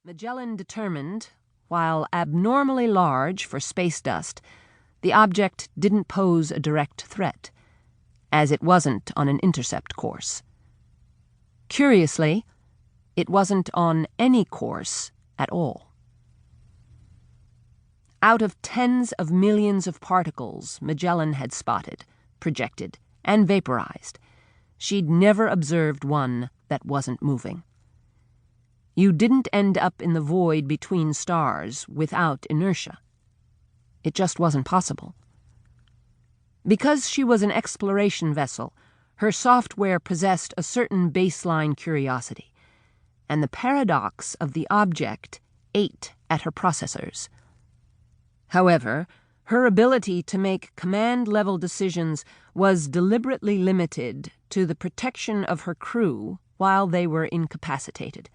Magellan determined, while abnormally large for space dust, the object didn't pose a direct threat, as it wasn't on an intercept course. Curiously, it wasn't on any course at all. Out of tens of millions of particles Magellan had spotted, projected, and vaporized, she'd never observed one that wasn't moving. You didn't end up in the void between stars without inertia. It just wasn't possible. Because she was an exploration vessel, her software possessed a certain baseline curiosity, and the paradox of the object ate at her processors. However, her ability to make command-level decisions was deliberately limited to the protection of her crew while they were incapacitated.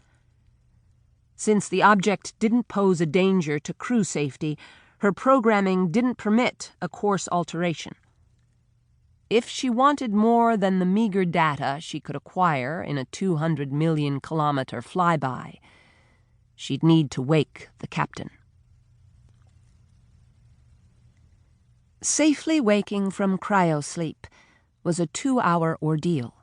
Since the object didn't pose a danger to crew safety, her programming didn't permit a course alteration. If she wanted more than the meager data she could acquire in a 200 million kilometer flyby, she'd need to wake the captain. Safely waking from cryosleep was a 2-hour ordeal.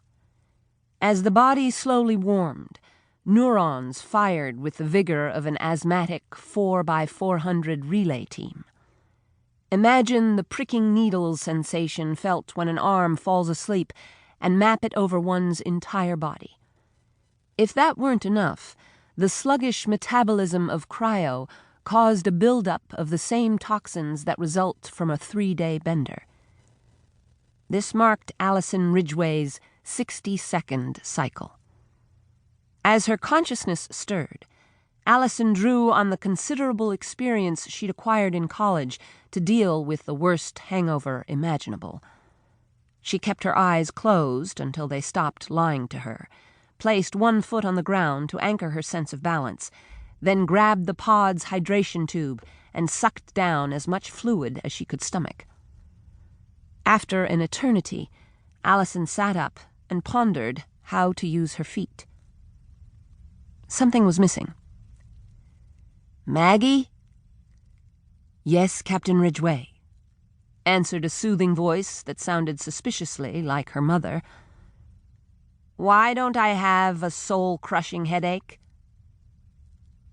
As the body slowly warmed, neurons fired with the vigor of an asthmatic 4x400 relay team. Imagine the pricking needle sensation felt when an arm falls asleep and map it over one's entire body. If that weren't enough, the sluggish metabolism of cryo caused a buildup of the same toxins that result from a 3-day bender. This marked Allison Ridgeway's 60-second cycle. As her consciousness stirred, Allison drew on the considerable experience she'd acquired in college to deal with the worst hangover imaginable. She kept her eyes closed until they stopped lying to her, placed one foot on the ground to anchor her sense of balance, then grabbed the pod's hydration tube and sucked down as much fluid as she could stomach. After an eternity, Allison sat up and pondered how to use her feet. Something was missing. "Maggie?" "Yes, Captain Ridgway," answered a soothing voice that sounded suspiciously like her mother. "Why don't I have a soul-crushing headache?"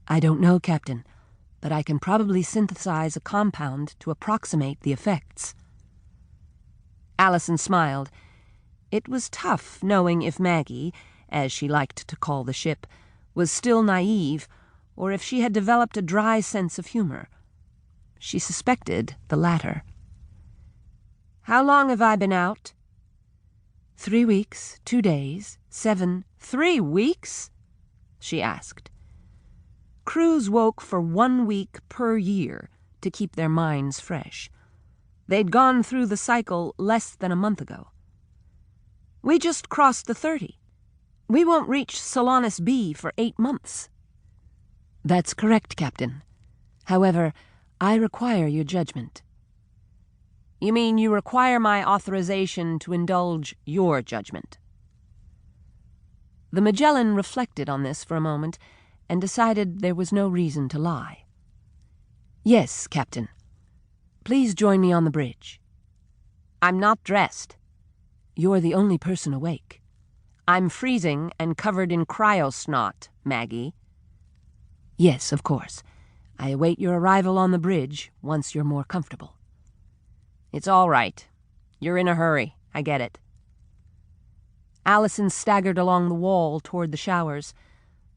"I don't know, Captain, but I can probably synthesize a compound to approximate the effects." Allison smiled. It was tough knowing if Maggie, as she liked to call the ship, was still naive, or if she had developed a dry sense of humor. She suspected the latter. "How long have I been out?" 3 weeks, 2 days, 7... 3 weeks? She asked. Crews woke for 1 week per year to keep their minds fresh. They'd gone through the cycle less than a month ago. "We just crossed the 30. We won't reach Solanas B for 8 months. "That's correct, Captain. However, I require your judgment." "You mean you require my authorization to indulge your judgment?" The Magellan reflected on this for a moment and decided there was no reason to lie. "Yes, Captain. Please join me on the bridge." "I'm not dressed." "You're the only person awake." "I'm freezing and covered in cryosnot, Maggie." "Yes, of course. I await your arrival on the bridge once you're more comfortable." "It's all right. You're in a hurry. I get it." Allison staggered along the wall toward the showers.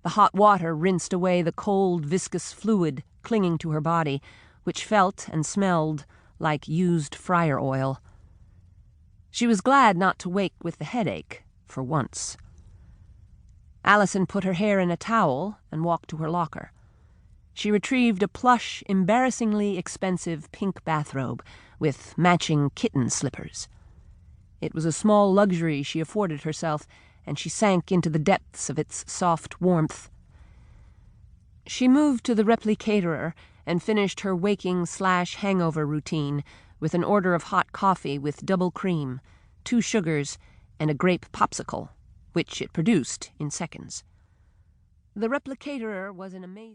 The hot water rinsed away the cold, viscous fluid clinging to her body, which felt and smelled like used fryer oil. She was glad not to wake with the headache, for once. Allison put her hair in a towel and walked to her locker. She retrieved a plush, embarrassingly expensive pink bathrobe with matching kitten slippers. It was a small luxury she afforded herself, and she sank into the depths of its soft warmth. She moved to the replicator and finished her waking/hangover routine with an order of hot coffee with double cream, 2 sugars, and a grape popsicle, which it produced in seconds. The replicator was an amazing...